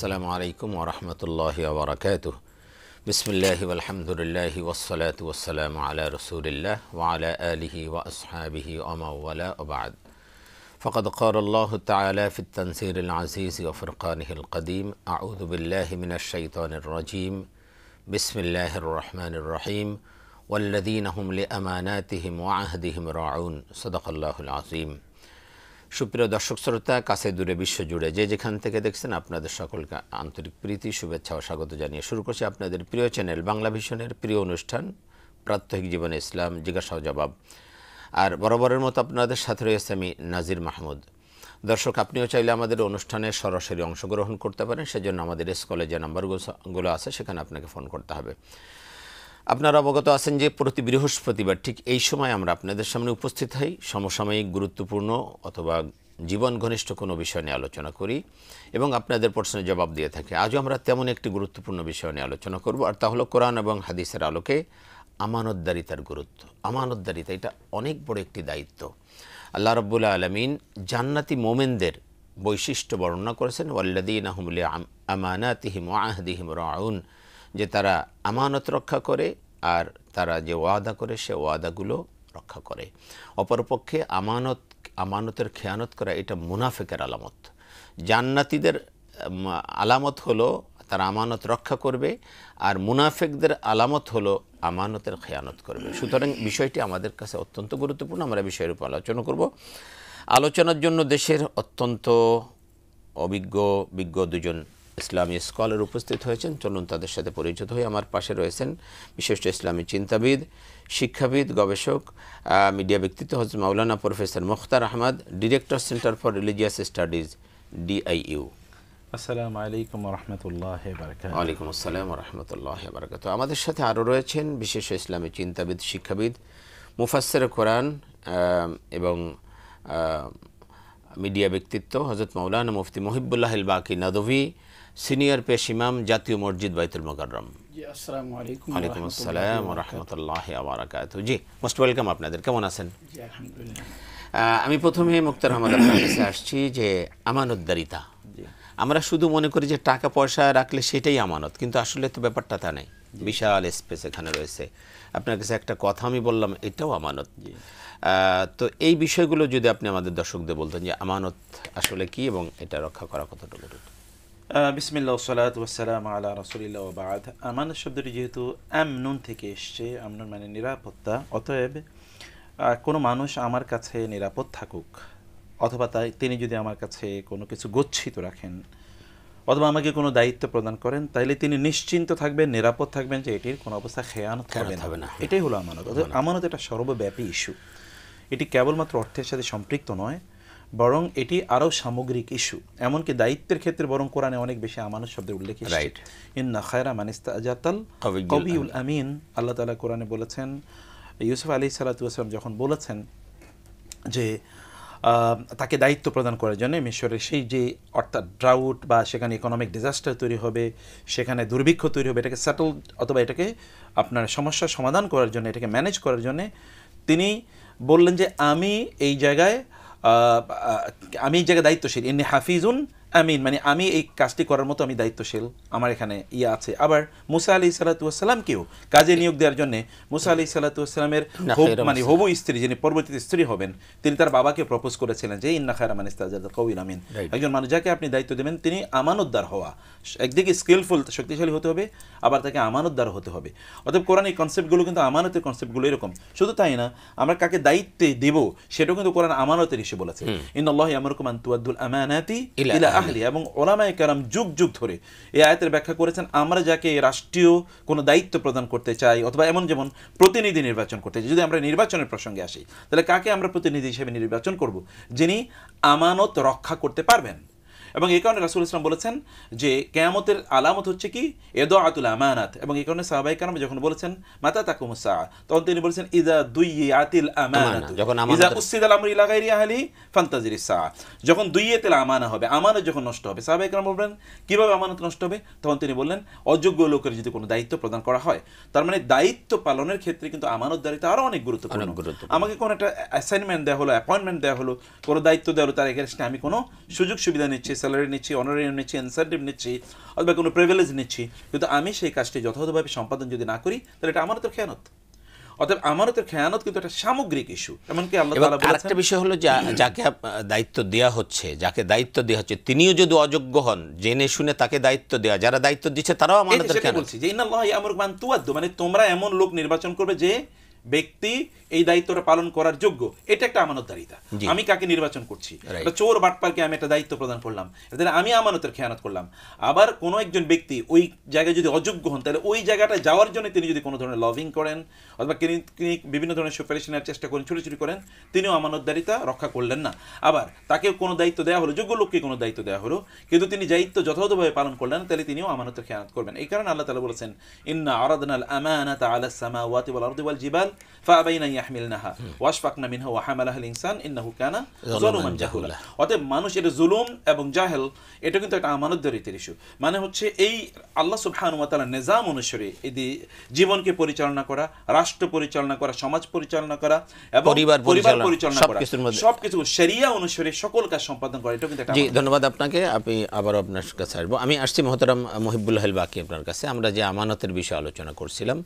আসসালামু আলাইকুম ওয়া রাহমাতুল্লাহি ওয়া বারাকাতুহু বিসমিল্লাহি ওয়াল হামদুলিল্লাহি ওয়াস সালাতু ওয়াস সালামু আলা রাসূলিল্লাহ ওয়া আলা আলিহি ওয়া আসহাবিহি ওয়া মান ওয়ালা ওয়া বা'দ ফাকাদ ক্বালা আল্লাহু তাআলা ফিত তানসীরিল আজিজ ওয়া ফুরকানিহিল কদীম আউযু বিল্লাহি মিনাশ শাইতানির রাজীম বিসমিল্লাহির রহমানির রহিম ওয়াল্লাযীনা হুম লিআমানাতিহিম ওয়া আহদিহিম রাউন সাদাকাল্লাহুল আযীম। সুপ্রিয় দর্শক শ্রোতা, কাছে দূরে বিশ্বজুড়ে যে যেখান থেকে দেখছেন আপনাদের সকলকে আন্তরিক প্রীতি, শুভেচ্ছা ও স্বাগত জানিয়ে শুরু করছি আপনাদের প্রিয় চ্যানেল বাংলা ভিশনের প্রিয় অনুষ্ঠান প্রাত্যহিক জীবনে ইসলাম জিজ্ঞাসা ও জবাব। আর বরাবরের মতো আপনাদের সাথে রয়েছে আমি নাজির মাহমুদ। দর্শক, আপনিও চাইলে আমাদের অনুষ্ঠানে সরাসরি অংশগ্রহণ করতে পারেন। সেজন্য আমাদের স্কুলে যে নাম্বারগুলো আছে সেখানে আপনাকে ফোন করতে হবে। আপনারা অবগত আছেন যে প্রতি বৃহস্পতিবার ঠিক এই সময় আমরা আপনাদের সামনে উপস্থিত হই, সমসাময়িক গুরুত্বপূর্ণ অথবা জীবন ঘনিষ্ঠ কোনো বিষয় নিয়ে আলোচনা করি এবং আপনাদের প্রশ্নের জবাব দিয়ে থাকি। আজও আমরা তেমন একটি গুরুত্বপূর্ণ বিষয় নিয়ে আলোচনা করব, আর তা হলো কোরআন এবং হাদিসের আলোকে আমানতদারিতার গুরুত্ব। আমানতদারিতা এটা অনেক বড় একটি দায়িত্ব। আল্লাহ রাব্বুল আলামিন জান্নাতি মোমেনদের বৈশিষ্ট্য বর্ণনা করেছেন, ওয়াল্লাযীনা হুম লিআমানাতিহিম ওয়া আহদিহিম রাউন, যে তারা আমানত রক্ষা করে আর তারা যে ওয়াদা করে সে ওয়াদাগুলো রক্ষা করে। অপরপক্ষে আমানতের খেয়ানত করা এটা মুনাফিকের আলামত। জান্নাতীদের আলামত হলো তারা আমানত রক্ষা করবে, আর মুনাফিকদের আলামত হলো আমানতের খেয়ানত করবে। সুতরাং বিষয়টি আমাদের কাছে অত্যন্ত গুরুত্বপূর্ণ। আমরা বিষয়ের উপর আলোচনা করব। আলোচনার জন্য দেশের অত্যন্ত বিজ্ঞ দুজন ইসলামী স্কলার উপস্থিত হয়েছেন। চলুন তাদের সাথে পরিচিত হয়ে। আমার পাশে রয়েছেন বিশিষ্ট ইসলামী চিন্তাবিদ, শিক্ষাবিদ, গবেষক, মিডিয়া ব্যক্তিত্ব হযরত মাওলানা professor Mukhtar Ahmad, director centre for religious studies, DIU। আসসালামু আলাইকুম ওয়া রাহমাতুল্লাহি ওয়া বারাকাতুহু। ওয়ালাইকুম আসসালাম ওয়া রাহমাতুল্লাহি ওয়া বারাকাতুহু। আমাদের সাথে আরও রয়েছেন বিশেষ ইসলামী চিন্তাবিদ, শিক্ষাবিদ, মুফাসসির কোরআন এবং মিডিয়া ব্যক্তিত্ব হযরত মাওলানা মুফতি মুহিব্বুল্লাহ আল বাকি নদভী, সিনিয়র পেশ ইমাম, জাতীয় মসজিদ বাইতুল মুকাররম। জি, আসসালামু আলাইকুম। ওয়ালাইকুম আসসালাম ওয়া রাহমাতুল্লাহি ওয়া বারাকাতুহু। জি, মোস্ট ওয়েলকাম আপনাদের। কেমন আছেন? জি, আলহামদুলিল্লাহ। আমি প্রথমে মুক্তার আহমদ আপনার কাছে আসছি যে আমানতদারিতা। আমরা শুধু মনে করি যে টাকা পয়সা রাখলে সেটাই আমানত, কিন্তু আসলে তো ব্যাপারটা তা নেই। বিশাল স্পেস এখানে রয়েছে। আপনার কাছে একটা কথা আমি বললাম, এটাও আমানত। তো এই বিষয়গুলো যদি আপনি আমাদের দর্শকদের বলতেন যে আমানত আসলে কি এবং এটা রক্ষা করা কতটা জরুরি। বিসমিল্লাহ ওয়া সালাতু ওয়া সালামু আলা রাসূলিল্লাহ ওয়া বা'দ। আমানত শব্দটি যেহেতু আমনুন থেকে এসেছে, আমনুন মানে নিরাপত্তা, অতএব কোনো মানুষ আমার কাছে নিরাপদ থাকুক, অথবা তিনি যদি আমার কাছে কোনো কিছু গচ্ছিত রাখেন অথবা আমাকে কোনো দায়িত্ব প্রদান করেন, তাইলে তিনি নিশ্চিন্ত থাকবেন, নিরাপদ থাকবেন যে এটির কোনো অবস্থা খেয়ানত হবে না। এটাই হলো আমানত। অতএব আমানত এটা সর্বব্যাপী ইস্যু। এটি কেবলমাত্র অর্থের সাথে সম্পৃক্ত নয়, বরং এটি আরও সামগ্রিক ইস্যু। এমনকি দায়িত্বের ক্ষেত্রে বরং কোরআনে অনেক বেশি আমানত শব্দের উল্লেখ এসেছে। ইন্না খায়রা মান ইস্তাজাতাল কবিউল আমিন। আল্লাহ তাআলা কোরআনে বলেছেন, ইউসুফ আলাইহিস সালাতু ওয়াস সালাম যখন বলেছেন যে তাকে দায়িত্ব প্রদান করার জন্য মিশরের সেই যে অর্থাৎ ড্রাউট বা সেখানে ইকোনমিক ডিজাস্টার তৈরি হবে, সেখানে দুর্ভিক্ষ তৈরি হবে, এটাকে সেটল অথবা এটাকে আপনার সমস্যার সমাধান করার জন্য, এটাকে ম্যানেজ করার জন্য তিনি বললেন যে আমি এই জায়গায় দায়িত্বশীল। ইন্নী হাফিজুন আমিন, মানে আমি এই কাজটি করার মতো আমি দায়িত্বশীল, আমার এখানে আছে। আবার মুসা আলাইহিস সালাতু ওয়াস সালামকেও কাজে নিয়োগ দেওয়ার জন্য মুসা আলাইহিস সালাতু ওয়াস সালামের মানে হবু স্ত্রী, যিনি পরবর্তীতে স্ত্রী হবেন, তিনি তার বাবাকে প্রপোজ করেছিলেন যে ইন্না খায়রা মান ইস্তাজাতাল কবিউল আমিন। একজন মানুষ যাকে আপনি দায়িত্ব দেবেন তিনি আমানতদার হওয়া, একদিকে স্কিলফুল শক্তিশালী হতে হবে, আবার তাকে আমানতদার হতে হবে। অতএব কোরআন এই কনসেপ্টগুলো কিন্তু আমানতের কনসেপ্টগুলো এরকম। শুধু তাই না, আমরা কাকে দায়িত্বে দেব সেটাও কিন্তু কোরআন আমানতের ইস্যু বলেছে। ইন্নাল্লাহা ইয়ামুরুকুম আন তুআদ্দুল আমানাতি ইলা আহলি। এবং ওলামায়ে কেরাম যুগ যুগ ধরে এই আয়াতের ব্যাখ্যা করেছেন, আমরা যাকে রাষ্ট্রীয় কোনো দায়িত্ব প্রদান করতে চাই অথবা যেমন প্রতিনিধি নির্বাচন করতে চাই, যদি আমরা নির্বাচনের প্রসঙ্গে আসি, তাহলে কাকে আমরা প্রতিনিধি হিসেবে নির্বাচন করব? যিনি আমানত রক্ষা করতে পারবেন। এবং এই কারণে রাসূল ইসলাম বলেছেন যে কিয়ামতের আলামত হচ্ছে কি ইদাআতুল আমানাত। এবং এই কারণে সাহাবায়ে কেরাম যখন বলেছেন মাতা তাকুমুস সাআ, তখন তিনি বলেছেন ইযা দুইয়াতিল আমানাত, ইযা উসিদাল আমরু ইলা গায়রি আহলি ফান্তাজিরিস সাআ। যখন দুইয়াতিল আমানা হবে, আমানত যখন নষ্ট হবে, সাহাবায়ে কেরাম বললেন কিভাবে আমানত নষ্ট হবে? তখন তিনি বললেন অযোগ্য লোকের যদি কোনো দায়িত্ব প্রদান করা হয়। তার মানে দায়িত্ব পালনের ক্ষেত্রে কিন্তু আমানতদারিতা আরও অনেক গুরুত্বপূর্ণ। আমাকে কোনো একটা অ্যাসাইনমেন্ট দেওয়া হলো, অ্যাপয়েন্টমেন্ট দেওয়া হলো, কোনো দায়িত্ব দেওয়া হলো, তার এগেইনস্টে আমি কোনো সুযোগ সুবিধা নিচ্ছি, স্যালারি নিচ্ছি, অনারিয়াম নিচ্ছি, ইনসেন্টিভ নিচ্ছি, অথবা কোনো প্রিভিলেজ নিচ্ছি, কিন্তু আমি সেই কাজটি যথাযথভাবে সম্পাদন যদি না করি, তাহলে এটা আমানতের খেয়ানত। অতএব আমানতের খেয়ানত কিন্তু একটা সামগ্রিক ইস্যু। এমনকি আল্লাহ তাআলা বলেছেন, আরেকটা বিষয় হলো যাকে দায়িত্ব দেওয়া হচ্ছে, তিনিও যদি অযোগ্য হন, জেনে শুনে তাকে দায়িত্ব দেওয়া, যারা দায়িত্ব দিচ্ছে তারাও আমানতের খেয়ানত। বলছি যে ইন্নাল্লাহা ইয়ামুরুকুম আন তুআদ্দু, মানে তোমরা এমন লোক নির্বাচন করবে যে ব্যক্তি এই দায়িত্বটা পালন করার যোগ্য। এটা একটা আমানতদারিতা। আমি কাকে নির্বাচন করছি? এটা চোর বাটপারকে আমি একটা দায়িত্ব প্রদান করলাম, তাহলে আমি আমানতের খেয়ানত করলাম। আবার কোনো একজন ব্যক্তি ওই জায়গায় যদি অযোগ্য হন, তাহলে ওই জায়গাটায় যাওয়ার জন্য তিনি যদি কোনো ধরনের লবিং করেন অথবা তিনি বিভিন্ন ধরনের সুপারিশ নেওয়ার চেষ্টা করেন, ছুটি করেন, তিনিও আমানতদারিতা রক্ষা করলেন না। আবার তাকে কোনো দায়িত্ব দেওয়া হলো, যোগ্য লোককে কোনো দায়িত্ব দেওয়া হলো, কিন্তু তিনি দায়িত্ব যথাযথভাবে পালন করলেন, তাহলে তিনিও আমানতের খেয়ানত করবেন। এই কারণে আল্লাহ তাআলা বলেছেন, ইন্না আরাদনাল আমানাতা আলাস সামাওয়াতি ওয়াল আরদি ওয়াল জিবাল ফাআবাইনা ইয়াহমিলনাহা ওয়াশফাকনা মিনহা ওয়া হামালাহাল ইনসান ইন্নাহু কানা যালুমান জাহুলা। অতএব মানুষ, এটা জুলুম এবং জাহেল, এটা কিন্তু একটা আমানতদারিতার ইস্যু। মানে হচ্ছে এই আল্লাহ সুবহানাহু ওয়া তাআলার নিজাম অনুসারে এই জীবনকে পরিচালনা করা, রাষ্ট্র পরিচালনা করা, সমাজ পরিচালনা করা এবং পরিবার পরিচালনা করা, সবকিছু শরিয়া অনুসারে সকল কাজ সম্পাদন করা, এটা কিন্তু একটা। জি, ধন্যবাদ আপনাকে। আমি আবার আপনার কাছে আসবো। আমি আসছি মহতারাম মুহিবুল্লাহ বাকি আপনার কাছে। আমরা যে আমানতের বিষয়ে আলোচনা করছিলাম,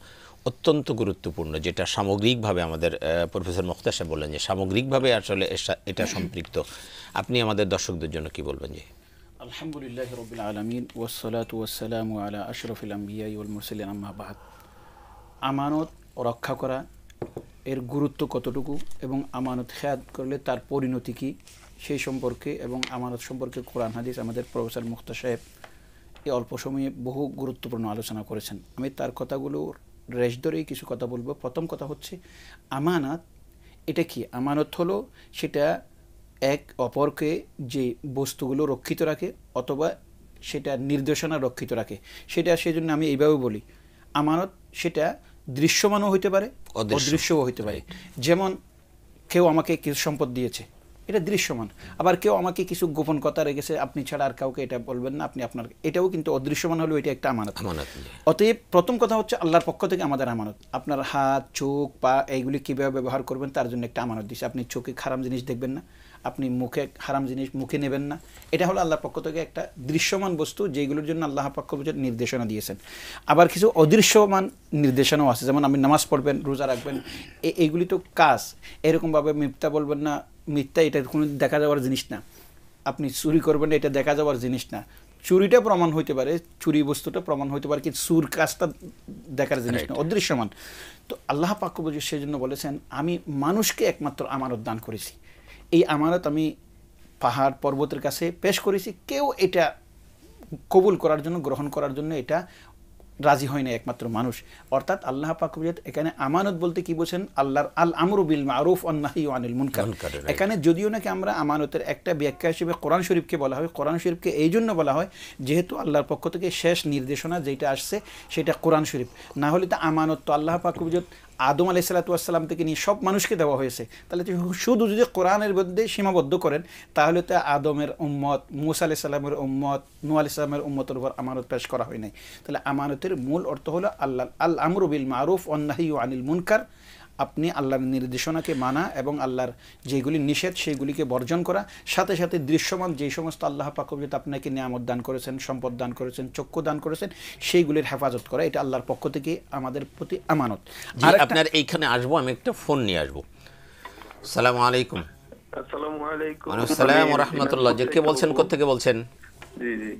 অত্যন্ত গুরুত্বপূর্ণ, যেটা সামগ্রিকভাবে আমাদের প্রফেসর মুখতার সাহেব বললেন যে সামগ্রিকভাবে আসলে এটা সম্পৃক্ত। আপনি আমাদের দর্শকদের জন্য কি বলবেন? যে আলহামদুলিল্লাহি রাব্বিল আলামিন ওয়াসসালাতু ওয়াসসালামু আলা আশরাফিল আমবিয়া ওয়াল মুরসালিন, আম্মা বাদ। আমানত রক্ষা করা এর গুরুত্ব কতটুকু এবং আমানত খেয়াল করলে তার পরিণতি কী, সেই সম্পর্কে এবং আমানত সম্পর্কে কোরআন হাদিস আমাদের প্রফেসর মুখতার সাহেব এই অল্প সময়ে বহু গুরুত্বপূর্ণ আলোচনা করেছেন। আমি তার কথাগুলো রেশ ধরেই কিছু কথা বলবো। প্রথম কথা হচ্ছে আমানত এটা কি? আমানত হলো সেটা এক অপরকে যে বস্তুগুলো রক্ষিত রাখে অথবা সেটা নির্দেশনা রক্ষিত রাখে, সেটা সেজন্য আমি এইভাবে বলি, আমানত সেটা দৃশ্যমানও হইতে পারে, অদৃশ্যও হইতে পারে। যেমন কেউ আমাকে কিছু সম্পদ দিয়েছে, এটা দৃশ্যমান। আবার কেউ আমাকে কিছু গোপন কথা রেখেছে, আপনি ছাড়া আর কাউকে এটা বলবেন না, আপনি আপনার, এটাও কিন্তু অদৃশ্যমান হলেও এটা একটা আমানত। অতএব প্রথম কথা হচ্ছে আল্লাহর পক্ষ থেকে আমাদের আমানত। আপনার হাত, চোখ, পা এইগুলি কীভাবে ব্যবহার করবেন তার জন্য একটা আমানত দিচ্ছে। আপনি চোখে হারাম জিনিস দেখবেন না, আপনি মুখে হারাম জিনিস মুখে নেবেন না, এটা হলো আল্লাহর পক্ষ থেকে একটা দৃশ্যমান বস্তু, যেগুলোর জন্য আল্লাহ পক্ষ থেকে নির্দেশনা দিয়েছেন। আবার কিছু অদৃশ্যমান নির্দেশনাও আছে, যেমন আপনি নামাজ পড়বেন, রোজা রাখবেন, এইগুলি তো কাজ। এরকমভাবে মিথ্যা বলবেন না, মিথ্যা এটা কোনো দেখা যাওয়ার জিনিস না। আপনি চুরি করবেন, এটা দেখা যাওয়ার জিনিস না। চুরিটা প্রমাণ হইতে পারে, চুরি বস্তুটা প্রমাণ হইতে পারে, কিন্তু চুর কাজটা দেখার জিনিস না, অদৃশ্যমান। তো আল্লাহ পাক সেই জন্য বলেছেন, আমি মানুষকে একমাত্র আমানত দান করেছি। এই আমানত আমি পাহাড় পর্বতের কাছে পেশ করেছি, কেউ এটা কবুল করার জন্য, গ্রহণ করার জন্য এটা রাজি হয় না, একমাত্র মানুষ। অর্থাৎ আল্লাহ পাক এখানে আমানত বলতে কি বলছেন? আল্লাহর আল আমরু বিল মারুফ ওয়ান নাহি আনিল মুনকার। এখানে যদিও নাকি আমরা আমানতের একটা ব্যাখ্যা হিসেবে কোরআন শরীফকে বলা হয়, কোরআন শরীফকে এই জন্য বলা হয় যেহেতু আল্লাহর পক্ষ থেকে শেষ নির্দেশনা যেটা আসছে সেটা কোরআন শরীফ। না হলে তো আমানত তো আল্লাহ পাক আদম আলাইহিস সালাতু ওয়াস সালাম থেকে নিয়ে সব মানুষকে দেওয়া হয়েছে। তাহলে শুধু যদি কোরআনের মধ্যে সীমাবদ্ধ করেন, তাহলে তো আদমের উম্মত, মূসা আলাইহিস সালামের উম্মত, নূহ আলাইহিস সালামের উম্মতের উপর আমানত পেশ করা হয় নাই। তাহলে আমানতের মূল অর্থ হলো আল্লাহ আল আমরু বিল মারুফ ওয়ান নাহি আনিল মুনকার। আপনি আল্লাহর নির্দেশনাকে মানা এবং আল্লাহর যেগুলি নিষেধ সেগুলিকে বর্জন করা, সাথে সাথে দৃশ্যমান যেই সমস্ত আল্লাহ পাক আপনাকে নিয়ামত দান করেছেন, সম্পদ দান করেছেন, চক্ষু দান করেছেন, সেইগুলির হেফাজত করা, এটা আল্লাহর পক্ষ থেকে আমাদের প্রতি আমানত। আর আপনার এইখানে আসবো, আমি একটা ফোন নিয়ে আসবো। আসসালামু আলাইকুম। আসসালামু আলাইকুম। আসসালাম ওয়া রাহমাতুল্লাহ। যে কে বলছেন, কোথা থেকে বলছেন? জি জি,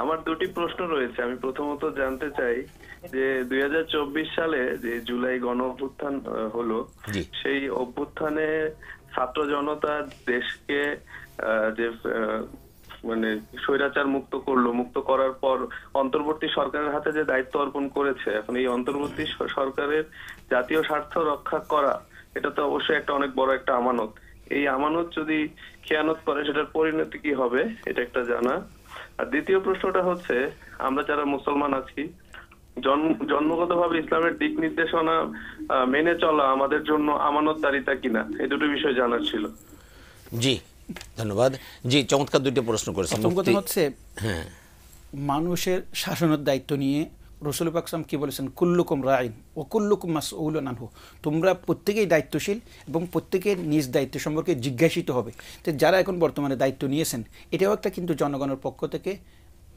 আমার দুটি প্রশ্ন রয়েছে। আমি প্রথমত জানতে চাই যে 2024 সালে যে জুলাই গণ অভ্যুত্থান হলো, সেই অভ্যুত্থানে ছাত্র জনতা দেশকে যে মানে স্বৈরাচার মুক্ত করলো, মুক্ত করার পর অন্তর্বর্তী সরকারের হাতে যে দায়িত্ব অর্পণ করেছে, এখন এই অন্তর্বর্তী সরকারের জাতীয় স্বার্থ রক্ষা করা, এটা তো অবশ্যই একটা অনেক বড় একটা আমানত। এই আমানত যদি খেয়ানত করে সেটার পরিণতি কি হবে, এটা একটা জানা। আর দ্বিতীয় প্রশ্নটা হচ্ছে, আমরা যারা মুসলমান আছি, জন্মগতভাবে ইসলামের দিক নির্দেশনা মেনে চলা আমাদের জন্য আমানতদারিতা কিনা, এই দুটো বিষয় জানার ছিল। জি ধন্যবাদ। জি, চমৎকার দুটো প্রশ্ন করেছেন। প্রথম কথা হচ্ছে, মানুষের শাসনের দায়িত্ব নিয়ে রাসূল পাক সাল্লাল্লাহু কি বলেছেন, কুল্লুকুম রাইন ও কুল্লুকুম মাসউলুন আনহু, তোমরা প্রত্যেকেই দায়িত্বশীল এবং প্রত্যেকে নিজ দায়িত্ব সম্পর্কে জিজ্ঞাসিত হবে। তো যারা এখন বর্তমানে দায়িত্ব নিয়েছেন, এটাও একটা কিন্তু জনগণের পক্ষ থেকে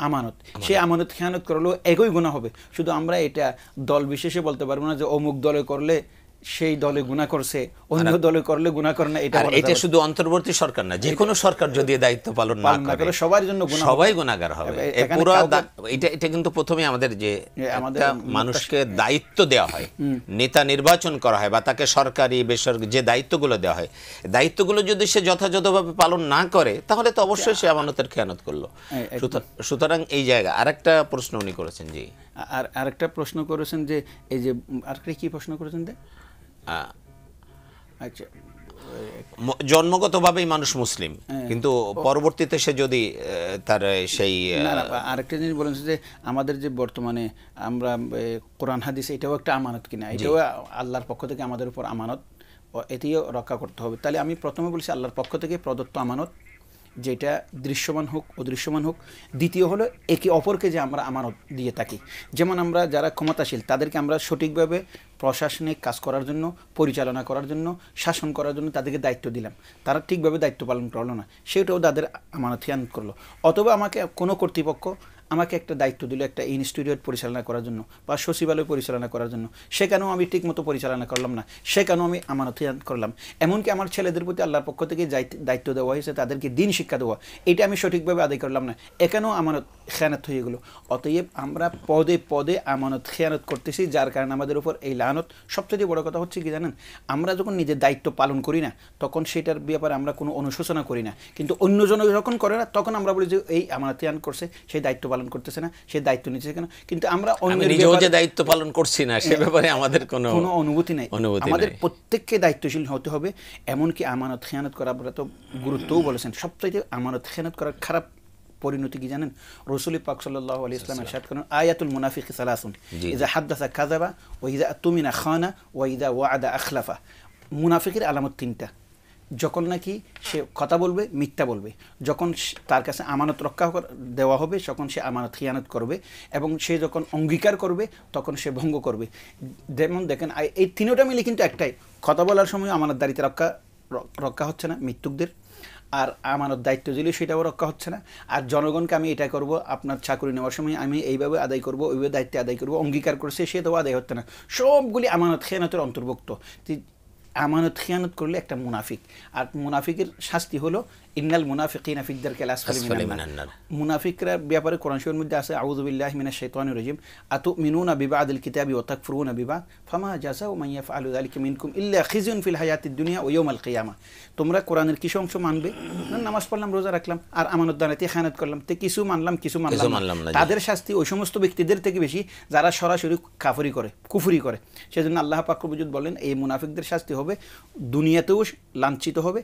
আমানত, সেই আমানত খেয়ানত করলেও একই গুনাহ হবে। শুধু আমরা এটা দল বিশেষে বলতে পারবো না যে অমুক দলে করলে সেই দলে গুনাহ করছে, অন্য দলে করলে গুনাহ করে না, এটা এটা শুধু অন্তর্বর্তী সরকার না, যে কোনো সরকার যদি দায়িত্ব পালন না করে সবার জন্য গুনাহ, সবাই গুনাহগার হবে। পুরো এটা কিন্তু প্রথমে আমাদের যে মানুষকে দায়িত্ব দেওয়া হয়, নেতা নির্বাচন করা হয় বা তাকে সরকারি বেসরকারি যে দায়িত্বগুলো দেওয়া হয়, দায়িত্বগুলো যদি সে যথাযথভাবে পালন না করে তাহলে তো অবশ্যই সে আমানতের খেয়ানত করলো। সুতরাং এই জায়গা আরেকটা প্রশ্ন উনি করেছেন। জি, আর আরেকটা প্রশ্ন করেছেন যে এই যে আরেকটা কি প্রশ্ন করেছেন? আচ্ছা, জন্মগতভাবেই মানুষ মুসলিম, কিন্তু পরবর্তীতে সে যদি তার সেই আরেকটা জিনিস বলেছে যে আমাদের যে বর্তমানে আমরা কোরআন হাদিস, এটাও একটা আমানত কিনা, এটাও আল্লাহর পক্ষ থেকে আমাদের উপর আমানত, এটিও রক্ষা করতে হবে। তাহলে আমি প্রথমে বলছি আল্লাহর পক্ষ থেকে প্রদত্ত আমানত, যেটা দৃশ্যমান হোক অদৃশ্যমান হোক। দ্বিতীয় হলো একে অপরকে যে আমরা আমানত দিয়ে থাকি, যেমন আমরা যারা ক্ষমতাশীল তাদেরকে আমরা সঠিকভাবে প্রশাসনিক কাজ করার জন্য, পরিচালনা করার জন্য, শাসন করার জন্য তাদেরকে দায়িত্ব দিলাম, তারা ঠিকভাবে দায়িত্ব পালন করলো না, সেটাও তাদের আমানত খেয়ানত করলো। অথবা আমাকে কোনো কর্তৃপক্ষ আমাকে একটা দায়িত্ব দিল একটা ইনস্টিটিউট পরিচালনা করার জন্য বা সচিবালয় পরিচালনা করার জন্য, সেখানেও আমি ঠিকমতো পরিচালনা করলাম না, সেখানেও আমি আমানত খেয়ানত করলাম। এমনকি আমার ছেলেদের প্রতি আল্লাহর পক্ষ থেকে দায়িত্ব দেওয়া হয়েছে তাদেরকে দিন শিক্ষা দেওয়া, এটা আমি সঠিকভাবে আদায় করলাম না, এখানেও আমানত খেয়ানত হয়ে গেলো। অতএব আমরা পদে পদে আমানত খেয়ানত করতেছি, যার কারণে আমাদের উপর এই লানত। সবচেয়ে বড় কথা হচ্ছে কি জানেন, আমরা যখন নিজের দায়িত্ব পালন করি না তখন সেটার ব্যাপারে আমরা কোনো অনুশোচনা করি না, কিন্তু অন্যজন যখন করে না তখন আমরা বলি যে এই আমানত খেয়ানত করছে, সেই দায়িত্ব পালন করতেছে না, সে দায়িত্ব নিচ্ছে কেন। কিন্তু আমরা নিজেও যে দায়িত্ব পালন করছি না সে ব্যাপারে আমাদের কোনো অনুভূতি নাই। আমাদের প্রত্যেককে দায়িত্বশীল হতে হবে। এমনকি আমানত খেয়ানত করা, আপনারা তো গুরুত্বও বলেছেন, সবচাইতে আমানত খেয়ানত করার খারাপ পরিণতি কি জানেন? রাসূল পাক সাল্লাল্লাহু আলাইহি ওয়াসাল্লাম ইরশাদ করেন, আয়াতুল মুনাফিকি সালাসুন, ইযা হাদাসা কাযাবা ওয়া ইযা তুমিনা খানা ওয়া ইযা ওয়া'আদা আখলাফা। মুনাফিকের আলামত তিনটা, যখন নাকি সে কথা বলবে মিথ্যা বলবে, যখন তার কাছে আমানত রক্ষা দেওয়া হবে তখন সে আমানত খিয়ানত করবে, এবং সে যখন অঙ্গীকার করবে তখন সে ভঙ্গ করবে। যেমন দেখেন এই তিনটা মিলে কিন্তু একটাই, কথা বলার সময় আমানতদারিতে রক্ষা হচ্ছে না মৃত্যুকদের, আর আমানত দায়িত্ব দিলে সেটাও রক্ষা হচ্ছে না, আর জনগণকে আমি এটা করব, আপনার চাকরি নেওয়ার সময় আমি এইভাবে আদায় করব, ওইভাবে দায়িত্ব আদায় করব, অঙ্গীকার করছে সেটাও আদায় হচ্ছে না, সবগুলি আমানত খেয়ানতের অন্তর্ভুক্ত। আমানত খেয়ানত করলে একটা মুনাফিক, আর মুনাফিকের শাস্তি হলো ইন্নাল মুনাফিকিনা ফি দারকিল আসফালি মিনান নার। মুনাফিকরা ব্যাপারে কোরআন শরীফের মধ্যে আছে, আউযু বিল্লাহি মিনাশ শাইতানির রাজিম, আতুমিনুনা বিবাদিল কিতাবি ওয়া তাকফুরুনা বিবাদ ফামা জাযাউ মান ইয়াফআলু যালিকা মিনকুম ইল্লা খিজুন ফিল হায়াতিদ দুনিয়া ওয়া ইয়াউমাল কিয়ামা। তোমরা কোরআনের কিছু অংশ মানবে, নামাজ পড়লাম, রোজা রাখলাম, আর আমানত দানাতে খেয়ানত করলাম, তে কিছু মানলাম কিছু মানলাম না, তাদের শাস্তি ওই সমস্ত ব্যক্তিদের থেকে বেশি যারা সরাসরি কুফরি করে। সেজন্য আল্লাহ পাক রব্বুল বলেন এই মুনাফিকদের শাস্তি হবে দুনিয়াতেও লাঞ্ছিত হবে,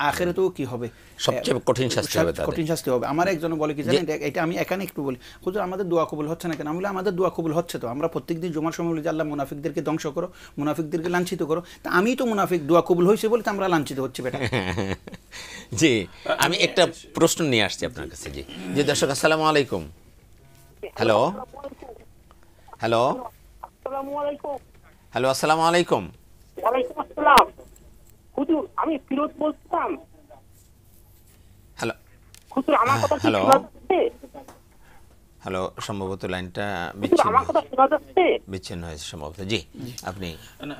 আখিরাতেও কি হবে, সবচেয়ে কঠিন শাস্তি হবে। আমার একজন বলে কি জানেন, এটা আমি এখানে একটু বলি, হুজুর আমাদের দোয়া কবুল হচ্ছে না কেন? আমি বলি আমাদের দোয়া কবুল হচ্ছে তো, আমরা প্রত্যেকদিন জুমার সময় বলি যে আল্লাহ মুনাফিকদেরকে ধ্বংস করো, মুনাফিকদেরকে লাঞ্ছিত করো, তা আমি তো মুনাফিক, দোয়া কবুল হয়েছে বলে তো আমরা লাঞ্ছিত হচ্ছি বেটা। জি, আমি একটা প্রশ্ন নিয়ে আসছি আপনার কাছে। জি জি দর্শক, আসসালামু আলাইকুম। হ্যালো হ্যালো হ্যালো, আসসালামু আলাইকুম। ওয়ালাইকুম আসসালাম হুজুর, আমি ফিরোজ বলছিলাম। হ্যালো হুজুর, আমার কথা হ্যালো শোনা যাচ্ছে? হ্যালো, সম্ভবত লাইনটা বিচ্ছিন্ন হয়েছে সম্ভবত। জি, আপনি।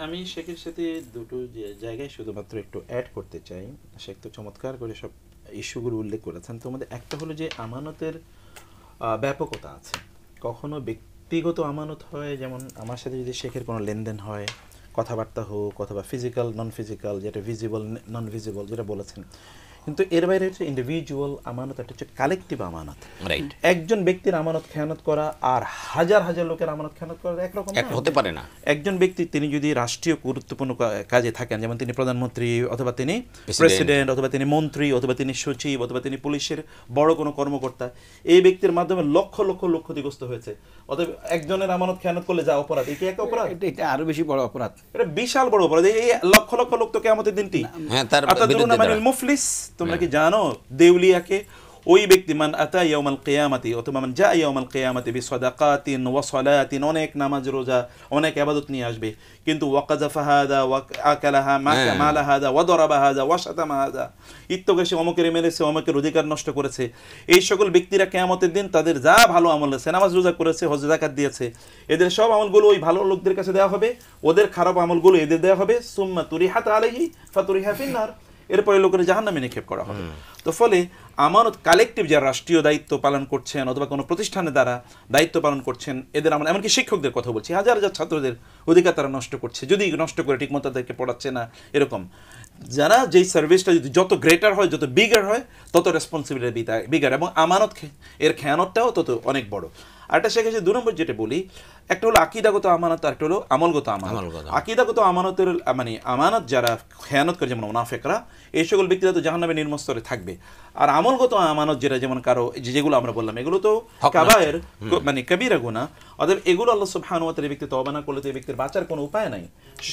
আমি শেখের সাথে দুটো জায়গায় শুধুমাত্র একটু অ্যাড করতে চাই। শেখ তো চমৎকার করে সব ইস্যুগুলো উল্লেখ করেছেন। তোমাদের একটা হলো যে আমানতের ব্যাপকতা আছে। কখনো ব্যক্তিগত আমানত হয়, যেমন আমার সাথে যদি শেখের কোনো লেনদেন হয়, কথাবার্তা হোক, অথবা ফিজিক্যাল নন ফিজিক্যাল, যেটা ভিজিবল নন ভিজিবল যেটা বলেছেন, কিন্তু এর বাইরে হচ্ছে ইন্ডিভিজুয়াল আমানত, একটা হচ্ছে কালেকটিভ আমানত। রাইট, একজন ব্যক্তির আমানত খেয়ানত করা আর হাজার হাজার লোকের আমানত খেয়ানত করা একরকম হতে পারে না। একজন ব্যক্তি তিনি যদি রাষ্ট্রীয় গুরুত্বপূর্ণ কাজে থাকেন, যেমন তিনি প্রধানমন্ত্রী, অথবা তিনি প্রেসিডেন্ট, অথবা তিনি মন্ত্রী, অথবা তিনি সচিব, অথবা তিনি পুলিশের বড় কোনো কর্মকর্তা, এই ব্যক্তির মাধ্যমে লক্ষ লক্ষ লোক ক্ষতিগ্রস্ত হয়েছে। অতএব একজনের আমানত খেয়ানত করলে যা অপরাধ, এটা একটা অপরাধ, এটা আরো বেশি বড় অপরাধ, এটা বিশাল বড় অপরাধ। এই লক্ষ লক্ষ লোক তো কিয়ামতের দিনটি মুফলিস, তোমরা কি জানো দেউলিয়াকে ওই ব্যক্তি মান আতা ইয়াউমাল কিয়ামাতি অথবা মান জা ইয়াউমাল কিয়ামাতি বিসাদাকাতিন ওয়া সালাতিন, অনেক নামাজ রোজা অনেক ইবাদত নিয়ে আসবে, কিন্তু ওয়াকাযাফা হাদা ওয়া আকালাহা মালা হাদা ওয়া দারাবা হাদা ওয়া শাতামা হাদা, ইত্তকে সে অমুকের মেরেছে, অমুকের অধিকার নষ্ট করেছে, এই সকল ব্যক্তিরা কিয়ামতের দিন তাদের যা ভালো আমল আছে, নামাজ রোজা করেছে, হজ যাকাত দিয়েছে, এদের সব আমলগুলো ওই ভালো লোকদের কাছে দেওয়া হবে, ওদের খারাপ আমলগুলো এদের দেওয়া হবে, সুম্মা তুরিহাত আলাইহি ফাতুরিহা ফিন্নার, এরপরে লোকের জাহান্নামে নিক্ষেপ করা হবে। তো ফলে আমানত কালেকটিভ যারা রাষ্ট্রীয় দায়িত্ব পালন করছেন অথবা কোনো প্রতিষ্ঠানের দ্বারা দায়িত্ব পালন করছেন, এদের আমরা এমনকি শিক্ষকদের কথা বলছি, হাজার হাজার ছাত্রদের অধিকার তারা নষ্ট করছে, যদি নষ্ট করে ঠিকমতো তাদেরকে পড়াচ্ছে না, এরকম যারা যেই সার্ভিসটা যদি যত গ্রেটার হয়, যত বিগার হয়, তত রেসপন্সিবিলিটি বিগার, এবং আমানত এর খেয়ানতটাও তত অনেক বড়। আরেকটা শেখেছে 2 নম্বর যেটা বলি, একটা হলো আকীদাগত আমানত, আরেকটা হলো আমলগত আমানত। আকীদাগত আমানতের মানে আমানত যারা খেয়ানত করে, যেমন মুনাফিকরা, এই সকল ব্যক্তিরা তো জাহান্নামে নির্মস্তরে থাকবে। আর আমলগত আমানত যেটা, যেমন কারো যেগুলো আমরা বললাম, এগুলো তো কাবায়ের মানে কবিরা গুনাহ, অতএব এগুলো আল্লাহ সুবহানাহু ওয়া তাআলা ব্যক্তি তওবা না করলে তো এই ব্যক্তির বাঁচার কোনো উপায় নাই।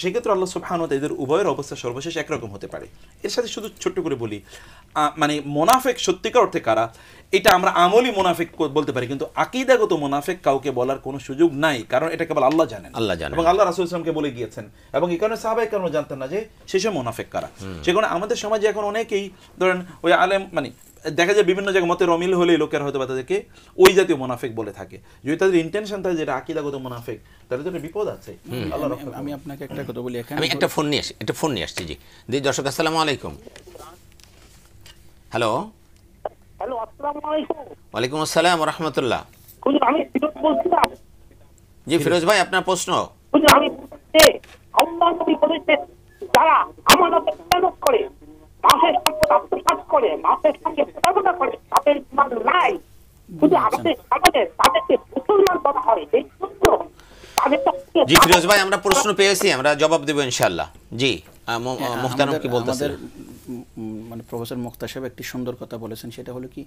সেক্ষেত্রে আল্লাহ সুবহানাহু ওয়া তাআলা এদের উভয়ের অবস্থা সর্বশেষ একরকম হতে পারে। এর সাথে শুধু ছোট্ট করে বলি, মানে মুনাফিক সত্যিকার অর্থে কারা, এটা আমরা আমলি মুনাফিক বলতে পারি, কিন্তু আকীদাগত মুনাফিক কাউকে বলার কোনো সুযোগ নাই, কারণ এটা কেবল আল্লাহ জানেন এবং আল্লাহ রাসূল সাল্লাল্লাহু আলাইহি ওয়াসাল্লামকে বলে গিয়েছেন, এবং এই কারণে সাহাবায়ে কেরাম জানতেন না যে সেসব মুনাফিক কারা। সেখানে আমাদের সমাজে এখন অনেকেই ধরেন ওই আলেম, মানে দেখা যায় বিভিন্ন জায়গায় মতের অমিল হলে লোকেরা হয়তো বা তাদেরকে ওই জাতীয় মুনাফিক বলে থাকে, যদি তাদের ইন্টেনশন থাকে যেটা আকীদাগত মুনাফিক, তাহলে তো বিপদ আছে। আমি আপনাকে একটা কথা বলি, এখানে আমি একটা ফোন নিয়ে আসছি। জি দর্শক, আসসালামু আলাইকুম। হ্যালো, আসসালামু আলাইকুম। ওয়ালাইকুম আসসালাম ওয়া রাহমাতুল্লাহ। আমি ফিরোজ বলছিলাম। জি ফিরোজ ভাই, আপনার প্রশ্ন। আমি আল্লাহ নবী বলেছেন, যারা আমানত খেয়ানত করে, মাসের সম্পদ আত্মসাৎ করে, মাসের সঙ্গে প্রতারণা করে, তাদের ঈমান নাই। শুধু আমাদের সমাজে তাদেরকে মুসলমান বলা হয়, এই সূত্র জি ফিরোজ ভাই, আমরা প্রশ্ন পেয়েছি, আমরা জবাব দেব ইনশাআল্লাহ। জি মুহতারাম কি বলতেছেন? মানে প্রফেসর মুক্তা সাহেব একটি সুন্দর কথা বলেছেন, সেটা হলো কি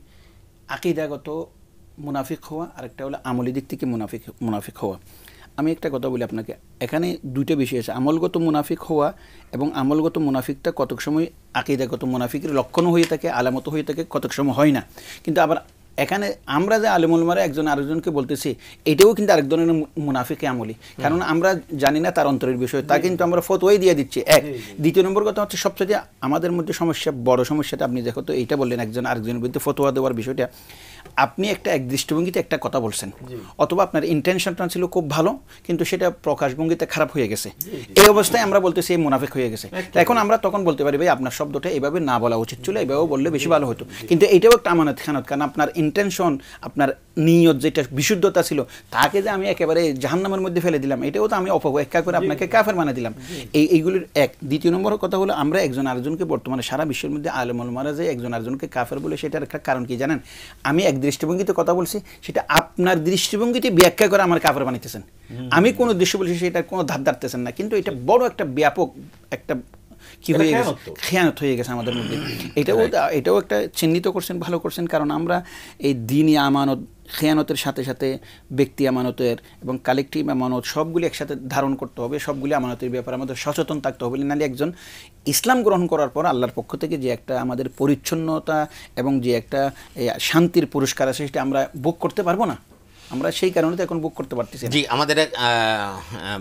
আকীদাগত মুনাফিক হওয়া, আরেকটা হলো আমলি দিক থেকে মুনাফিক হওয়া। আমি একটা কথা বলি আপনাকে, এখানে দুইটা বিষয় আছে, আমলগত মুনাফিক হওয়া এবং আমলগত মুনাফিকটা কতক সময় আকীদাগত মুনাফিকের লক্ষণও হয়ে থাকে, আলামত হয়ে থাকে, কতক সময় হয় না। কিন্তু আবার এখানে আমরা যে আলেম উলামারা একজন আরেকজনকে বলতেছি, এটাও কিন্তু আরেক ধরনের মুনাফিকে আমলি, কারণ আমরা জানি না তার অন্তরের বিষয়, তা কিন্তু আমরা ফতোয়াই দিয়ে দিচ্ছি। এক, দ্বিতীয় নম্বর কথা হচ্ছে সবচেয়ে আমাদের মধ্যে সমস্যা, বড় সমস্যাটা আপনি দেখো তো, এইটা বললেন একজন আরেকজনের বিরুদ্ধে ফতোয়া দেওয়ার বিষয়টা, আপনি একটা এক দৃষ্টিভঙ্গিতে একটা কথা বলছেন, অথবা আপনার ইন্টেনশনটা ছিল খুব ভালো, কিন্তু সেটা প্রকাশভঙ্গিতে খারাপ হয়ে গেছে, এই অবস্থায় আমরা বলতেছি এই মুনাফিক হয়ে গেছে। এখন আমরা তখন বলতে পারি, ভাই আপনার শব্দটা এইভাবে না বলা উচিত ছিল, এইভাবে বললে বেশি ভালো হতো। কিন্তু এইটাও একটা আমানত খেয়ানত, কারণ আপনার ইন্টেনশন, আপনার নিয়ত যেটা বিশুদ্ধতা ছিল, তাকে যে আমি একেবারে জাহান্নামের মধ্যে ফেলে দিলাম, এটাও তো আমি অপব্যাখ্যা করে আপনাকে কাফের বানিয়ে দিলাম। এইগুলির এক। দ্বিতীয় নম্বর কথা হলো, আমরা একজন আরেকজনকে বর্তমানে সারা বিশ্বের মধ্যে আলেম উলামারা যে একজন আরেকজনকে কাফের বলে, সেটার একটা কারণ কি জানেন? আমি এক দৃষ্টিভঙ্গিতে কথা বলছি, সেটা আপনার দৃষ্টিভঙ্গিতে ব্যাখ্যা করে আমার কাফের বানাইতেছেন। আমি কোন উদ্দেশ্য বলছি সেটা কোনো ধার ধারতেছেন না, কিন্তু এটা বড় একটা ব্যাপক একটা কি হয়ে গেছে, খেয়ানত হয়ে গেছে আমাদের মধ্যে। এটাও একটা চিহ্নিত করছেন, ভালো করছেন, কারণ আমরা এই দ্বীনি আমানত খেয়ানতের সাথে সাথে ব্যক্তি আমানতের এবং কালেকটিভ আমানত সবগুলি একসাথে ধারণ করতে হবে, সবগুলি আমানতের ব্যাপারে আমাদের সচেতন থাকতে হবে। নাহলে একজন ইসলাম গ্রহণ করার পর আল্লাহর পক্ষ থেকে যে একটা আমাদের পরিচ্ছন্নতা এবং যে একটা শান্তির পুরস্কার আছে, সেটা আমরা ভোগ করতে পারবো না। আমরা সেই কারণে তো এখন ভোগ করতে পারতেছি। জি, আমাদের এক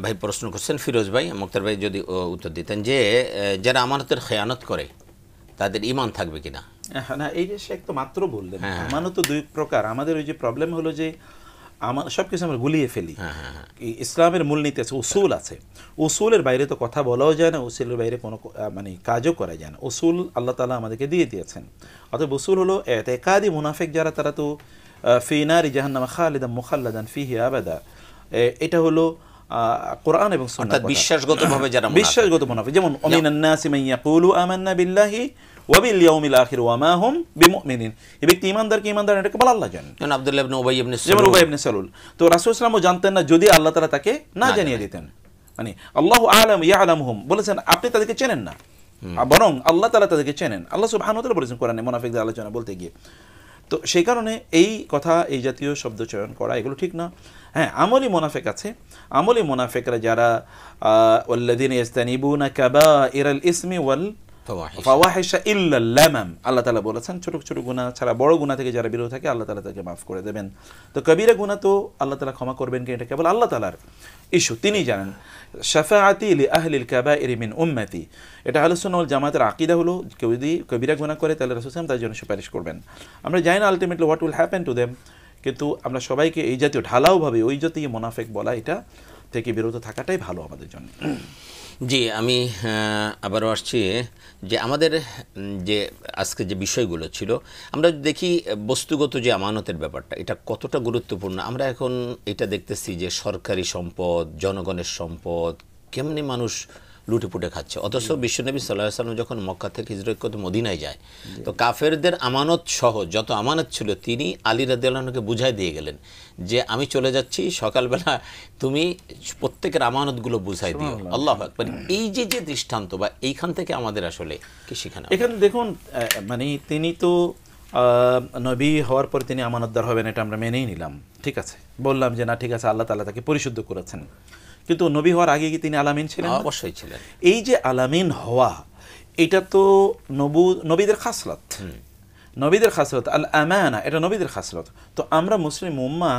ভাই প্রশ্ন করছেন, ফিরোজ ভাই, মুক্তার ভাই যদি উত্তর দিতেন যে যারা আমানতের খেয়ানত করে তাদের ঈমান থাকবে কিনা? না, এই যে সে একটু মাত্র বললেন, আমানত তো দুই প্রকার। আমাদের ওই যে প্রবলেম হলো যে সবকিছু আমরা গুলিয়ে ফেলি। ইসলামের মূলনীতি আছে, উসুল আছে, উসুলের বাইরে তো কথা বলাও যায় না, উসুলের বাইরে কোনো মানে কাজও করা যায় না। উসুল আল্লাহ তাআলা আমাদেরকে দিয়ে দিয়েছেন। অতএব উসুল হলো এতেকাদি মুনাফিক যারা, তারা তো ফি নারি জাহান্নাম খালিদান মুখাল্লাদান ফিহি আবাদা, এটা হলো কোরআন এবং সুন্নাহ, অর্থাৎ বিশ্বাসগতভাবে যারা বিশ্বাসগত মুনাফিক। যেমন মিনান নাসি মান ইয়াকুলু আমান্না বিল্লাহি ওয়া বিল ইয়াউমিল আখির ওয়া মা হুম বিমুমিনিন, এই ব্যক্তি ঈমানদার কি ঈমানদার এটাকে বলা আল্লাহ জানেন। যেমন আব্দুল্লাহ ইবনে উবাই ইবনে সালুল, যেমন উবাই ইবনে সালুল, তো রাসূল সাল্লাল্লাহু আলাইহি ওয়াসাল্লাম জানতেন না যদি আল্লাহ তাআলা তাকে না জানিয়ে দিতেন। মানে আল্লাহু আ'লাম ইয়া'লামুহুম বলেছেন, আপনি তাদেরকে চেনেন না, বরং আল্লাহ তাআলা তাদেরকে চেনেন। আল্লাহ সুবহানাহু ওয়া তাআলা বলেছেন কোরআনে মুনাফিকদের আলোচনা বলতে গিয়ে। তো সেই কারণে এই কথা, এই জাতীয় শব্দ চয়ন করা এগুলো ঠিক না। হ্যাঁ, আমলি মুনাফিক আছে। আমলি মুনাফিকরা যারা ওয়াল্লাযীনা ইয়াজতানিবুনা কাবাইরাল ইসমি ওয়াল ফাওয়াহিশা ইল্লা লামাম, আল্লাহ তাআলা বলেছেন ছোট ছোট গুনাহ ছাড়া বড় গুনাহ থেকে যারা বিরত থাকে আল্লাহ তাআলা তাকে মাফ করে দেবেন। তো কবিরা গুনাহ তো আল্লাহ তাআলা ক্ষমা করবেন কি, এটা কেবল আল্লাহ তাআলার ইস্যু, তিনি জানেন। শাফাআতি লি আহলিল কাবাইরি মিন উম্মতি, এটা আহলুস সুন্নাহ ওয়াল জামাতের আকীদা হলো কেউ যদি কবিরা গুনাহ করে তাহলে রাসূল সাল্লাল্লাহু আলাইহি ওয়াসাল্লাম তার জন্য সুপারিশ করবেন। আমরা জানি না ultimately what will happen to them, কিন্তু আমরা সবাইকে এই জাতীয় ঢালাওভাবে ওই জাতীয় মুনাফিক বলা এটা থেকে বিরত থাকাটাই ভালো আমাদের জন্য। জি, আমি আবারও আসছি যে আমাদের যে আজকে যে বিষয়গুলো ছিল, আমরা দেখি বস্তুগত যে আমানতের ব্যাপারটা এটা কতটা গুরুত্বপূর্ণ। আমরা এখন এটা দেখতেছি যে সরকারি সম্পদ, জনগণের সম্পদ কেমনি মানুষ লুটেপুটে খাচ্ছে, অথচ বিশ্বনবী সাল্লাল্লাহু আলাইহি ওয়াসাল্লাম যখন মক্কা থেকে হিজরত করে মদিনায় যায়, তো কাফেরদের আমানত সহ যত আমানত ছিল তিনি আলী রাদিয়াল্লাহু আনহুকে বুঝাই দিয়ে গেলেন যে আমি চলে যাচ্ছি, সকালবেলা তুমি প্রত্যেকের আমানতগুলো বুঝাই দিও। আল্লাহু আকবার। এই যে যে দৃষ্টান্ত বা এইখান থেকে আমাদের আসলে কি শেখানো? এখানে দেখুন, মানে তিনি তো নবী হওয়ার পর তিনি আমানতদার হবেন, এটা আমরা মেনেই নিলাম, ঠিক আছে, বললাম যে না ঠিক আছে, আল্লাহ তাআলা তাকে পরিশুদ্ধ করেছেন, কিন্তু নবী হওয়ার আগে কি তিনি আলামিন ছিলেন? অবশ্যই ছিলেন। এই যে আলামিন হওয়া, এটা তো নবীদের খাসলত, নবীদের খাসলত আল আমানা, এটা নবীদের খাসলত। তো আমরা মুসলিম উম্মাহ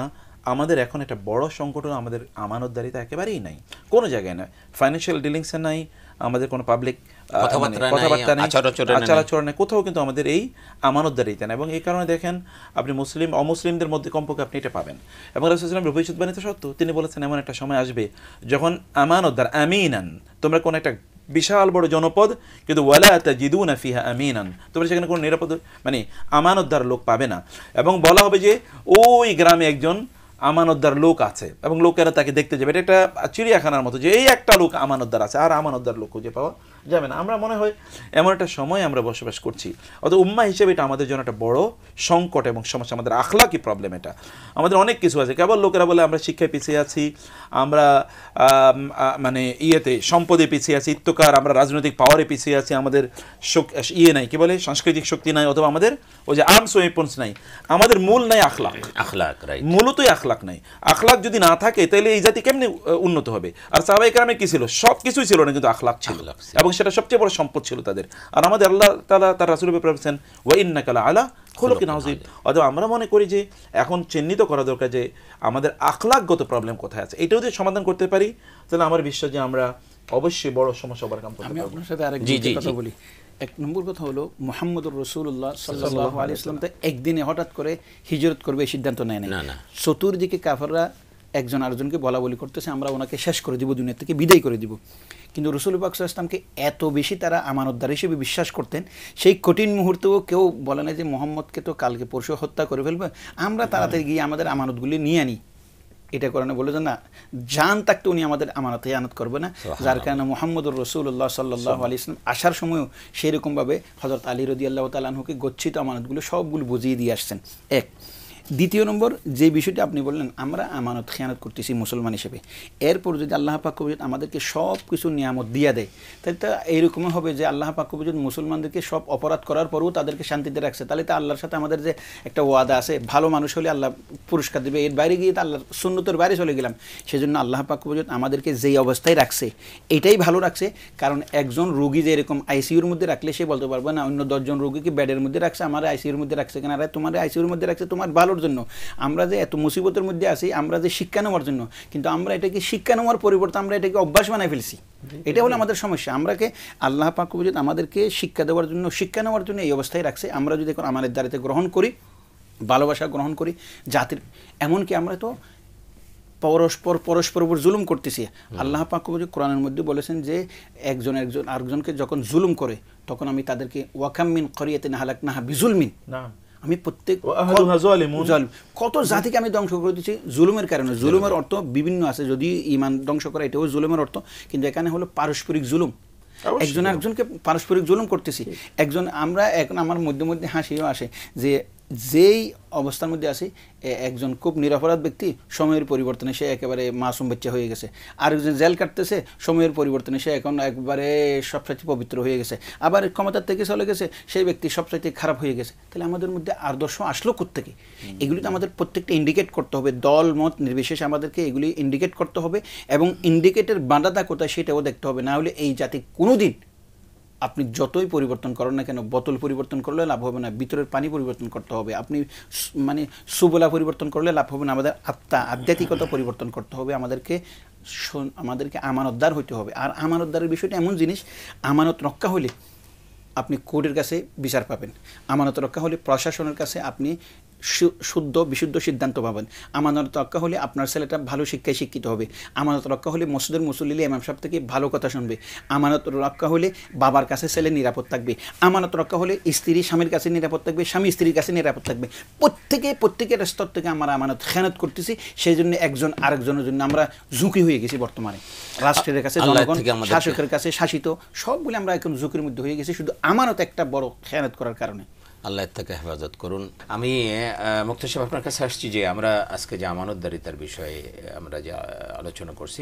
আমাদের এখন একটা বড় সংকট হলো আমাদের আমানতদারিতা একেবারেই নাই, কোনো জায়গায় নাই, ফাইন্যান্সিয়াল ডিলিংসে নাই, আমাদের কোনো পাবলিক কথাবার্তা নেই, আচার-আচরণ নেই, কোথাও কিন্তু আমাদের এই আমানতদারিতা নেই। এবং এই কারণে দেখেন আপনি মুসলিম অমুসলিমদের মধ্যে কমপক্ষে আপনি এটা পাবেন। এবং রাসূল সাল্লাল্লাহু আলাইহি ওয়াসাল্লাম ভবিষ্যৎবাণী তো সত্য, তিনি বলেছেন এমন একটা সময় আসবে যখন আমানতদার আমিনান, তোমরা কোনো একটা বিশাল বড় জনপদ কিন্তু ওয়ালা তাজিদুনা ফিহা আমিনান, তোমরা সেখানে কোনো নিরাপদ মানে আমানতদার লোক পাবে না। এবং বলা হবে যে ওই গ্রামে একজন আমানতদার লোক আছে এবং লোকেরা তাকে দেখতে যাবে, এটা একটা চিড়িয়াখানার মতো যে এই একটা লোক আমানতদার আছে, আর আমানতদার লোক খুঁজে পাওয়া যাবে না। আমরা মনে হয় এমন একটা সময় আমরা বসবাস করছি, অর্থাৎ উম্মাহ হিসেবে এটা আমাদের জন্য একটা বড় সংকট এবং সমস্যা, আমাদের আখলাকি প্রবলেম। এটা আমাদের অনেক কিছু আছে, কেবল লোকেরা বলে আমরা শিক্ষায় পিছিয়ে আছি, আমরা মানে ইয়েতে সম্পদে পিছিয়ে আছি, ইত্তকার, আমরা রাজনৈতিক পাওয়ারে পিছিয়ে আছি, আমাদের নাই কি বলে সাংস্কৃতিক শক্তি নাই, অথবা আমাদের ওই যে আর্মস ওয়েপন্স নাই, আমাদের মূল নাই আখলাক, মূলতই আখলাক নাই। আখলাক যদি না থাকে তাহলে এই জাতি কেমনে উন্নত হবে? আর সাহাবায়ে কেরামে কি ছিল? সব কিছুই ছিল না, কিন্তু আখলাক ছিল, এবং সেটা সবচেয়ে বড় সম্পদ ছিল তাদের। আর আমাদের আল্লাহ তাআলা তার রাসূলের ব্যাপারে বলেছেন ওয়া ইন্নাকা লাআলা খুলুকিন আযীম। অথবা আমরা মনে করি যে এখন চিহ্নিত করা দরকার যে আমাদের আখলাকগত প্রবলেম কোথায় আছে, এটাও যদি সমাধান করতে পারি তাহলে আমার বিশ্বাস যে আমরা অবশ্যই বড় সমস্যা ওভারকাম করতে পারব। আমি আপনার সাথে আরেক কথা বলি। এক নম্বর কথা হলো মুহাম্মদুর রাসূলুল্লাহ সাল্লাল্লাহু আলাইহি ওয়াসাল্লাম তো একদিনে হঠাৎ করে হিজরত করবে এই সিদ্ধান্ত নেয় নাই। চতুর্দিকে কাফেররা একজন আরেকজনকে বলা বলি করতেছে আমরা ওনাকে শেষ করে দিব, দুনিয়া থেকে বিদায় করে দিব। কিন্তু রাসূল পাক সাল্লাল্লাহু আলাইহি ওয়াসাল্লামকে এত বেশি তারা আমানতদার হিসেবে বিশ্বাস করতেন, সেই কঠিন মুহূর্তেও কেউ বলে না যে মুহাম্মদকে তো কালকে পরশু হত্যা করে ফেলবে, আমরা তাড়াতাড়ি গিয়ে আমাদের আমানতগুলি নিয়ে আনি। এটা করে না, বলে যে না, জান থাকতে উনি আমাদের আমানতে আনত করবে না। যার কারণে মুহাম্মদুর রাসূলুল্লাহ সাল্লাল্লাহু আলাইহি ওয়াসাল্লাম আসার সময়ও সেরকমভাবে হযরত আলী রাদিয়াল্লাহু তাআলা আনহুকে গচ্ছিত আমানতগুলো সবগুলো বুঝিয়ে দিয়ে আসছেন। এক। দ্বিতীয় নম্বর যে বিষয়টা আপনি বললেন, আমরা আমানত খেয়ানত করতেছি মুসলমান হিসেবে, এরপর যদি আল্লাহ পাক কবুল আমাদেরকে সব কিছু নিয়ামত দিয়ে দেয়, তাহলে তো এইরকমই হবে যে আল্লাহ পাক কবুল মুসলমানদেরকে সব অপরাধ করার পরেও তাদেরকে শান্তিতে রাখছে, তাহলে তো আল্লাহর সাথে আমাদের যে একটা ওয়াদা আছে, ভালো মানুষ হলে আল্লাহ পুরস্কার দেবে, এর বাইরে গিয়ে তো আল্লাহর সুন্নতের বাইরে চলে গেলাম। সেজন্য আল্লাহ পাক কবুল আমাদেরকে যেই অবস্থায় রাখছে এটাই ভালো রাখছে। কারণ একজন রোগী যে এরকম আইসিইউর মধ্যে রাখলে সে বলতে পারবে না অন্য 10 জন রোগীকে বেডের মধ্যে রাখছে, আমার আইসিইউর মধ্যে রাখছে কেন? আরে তোমার আইসিইউর মধ্যে রাখছে তোমার ভালোর জন্য। আমরা যে এত মুসিবতের মধ্যে আছি আমরা যে শিক্ষা নেওয়ার জন্য, কিন্তু আমরা এটাকে শিক্ষা নেওয়ার পরিবর্তে আমরা এটাকে অভ্যাস বানাই ফেলছি। এটা হলো আমাদের সমস্যা। আমরাকে আল্লাহ পাক কবুল আমাদেরকে শিক্ষা দেওয়ার জন্য, শিক্ষা নেওয়ার জন্য এই অবস্থায় রাখছে। আমরা যদি এখন আমাদের দ্বারাতে গ্রহণ করি, ভালোবাসা গ্রহণ করি জাতির, এমনকি আমরা তো পরস্পর উপর জুলুম করতেছি। আল্লাহ পাক কবুল কোরআনের মধ্যে বলেছেন যে একজন আরেকজনকে যখন জুলুম করে তখন আমি তাদেরকে ওয়াকাম মিন ক্বরিয়াতিন হালাকনাহা বিজুলমিন, আমি প্রত্যেক কত জাতিকে আমি ধ্বংস করে দিচ্ছি জুলুমের কারণে। জুলুমের অর্থ বিভিন্ন আছে, যদি ঈমান ধ্বংস করা এটাও জুলুমের অর্থ, কিন্তু এখানে হলো পারস্পরিক জুলুম। একজন আরেকজনকে পারস্পরিক জুলুম করতেছি। একজন আমরা এখন আমার মধ্যে মধ্যে হাসিও আসে যে যেই অবস্থার মধ্যে আছি, একজন খুব নিরপরাধ ব্যক্তি সময়ের পরিবর্তনে সে একেবারে মাসুম বাচ্চা হয়ে গেছে, আর একজন জেল কাটতেছে সময়ের পরিবর্তনে সে এখন একবারে সবচাইতে পবিত্র হয়ে গেছে, আবার ক্ষমতার থেকে চলে গেছে সেই ব্যক্তি সবচাইতে খারাপ হয়ে গেছে। তাহলে আমাদের মধ্যে আদর্শ আসলো কোত্থেকে? এগুলি তো আমাদের প্রত্যেকটা ইন্ডিকেট করতে হবে, দল মত নির্বিশেষে আমাদেরকে এগুলি ইন্ডিকেট করতে হবে, এবং ইন্ডিকেটের বাঁধাটা কোথায় সেটাও দেখতে হবে। না হলে এই জাতি কোনোদিন আপনি যতই পরিবর্তন করেন না কেন, বোতল পরিবর্তন করলে লাভ হবে না, ভিতরের পানি পরিবর্তন করতে হবে। আপনি মানে সুবলা পরিবর্তন করলে লাভ হবে না, আমাদের আধ্যাত্মিকতা পরিবর্তন করতে হবে, আমাদেরকে আমানতদার হইতে হবে। আর আমানতদারের বিষয়টা এমন জিনিস, আমানত রক্ষা হলে আপনি কোর্টের কাছে বিচার পাবেন, আমানত রক্ষা হলে প্রশাসনের কাছে আপনি শুদ্ধ বিশুদ্ধ সিদ্ধান্ত পাবেন, আমানত রক্ষা হলে আপনার ছেলেটা ভালো শিক্ষায় শিক্ষিত হবে, আমানত রক্ষা হলে মসজিদের মুসল্লি ইমাম সাহেব থেকে ভালো কথা শুনবে, আমানত রক্ষা হলে বাবার কাছে ছেলে নিরাপদ থাকবে, আমানত রক্ষা হলে স্ত্রী স্বামীর কাছে নিরাপদ থাকবে, স্বামী স্ত্রীর কাছে নিরাপদ থাকবে। প্রত্যেকের স্তর থেকে আমরা আমানত খেয়ানত করতেছি, সেই জন্য একজন আরেকজনের জন্য আমরা ঝুঁকি হয়ে গেছি। বর্তমানে রাষ্ট্রের কাছে জনগণ, শাসকের কাছে শাসিত, সবগুলো আমরা এখন ঝুঁকির মধ্যে হয়ে গেছি শুধু আমানত একটা বড় খেয়ানত করার কারণে। আল্লাহ থেকে হেফাজত করুন। আমি মুক্তা সাহেব আপনার কাছে আসছি যে আমরা আজকে যে আমানতদারিতার বিষয়ে আমরা যে আলোচনা করছি,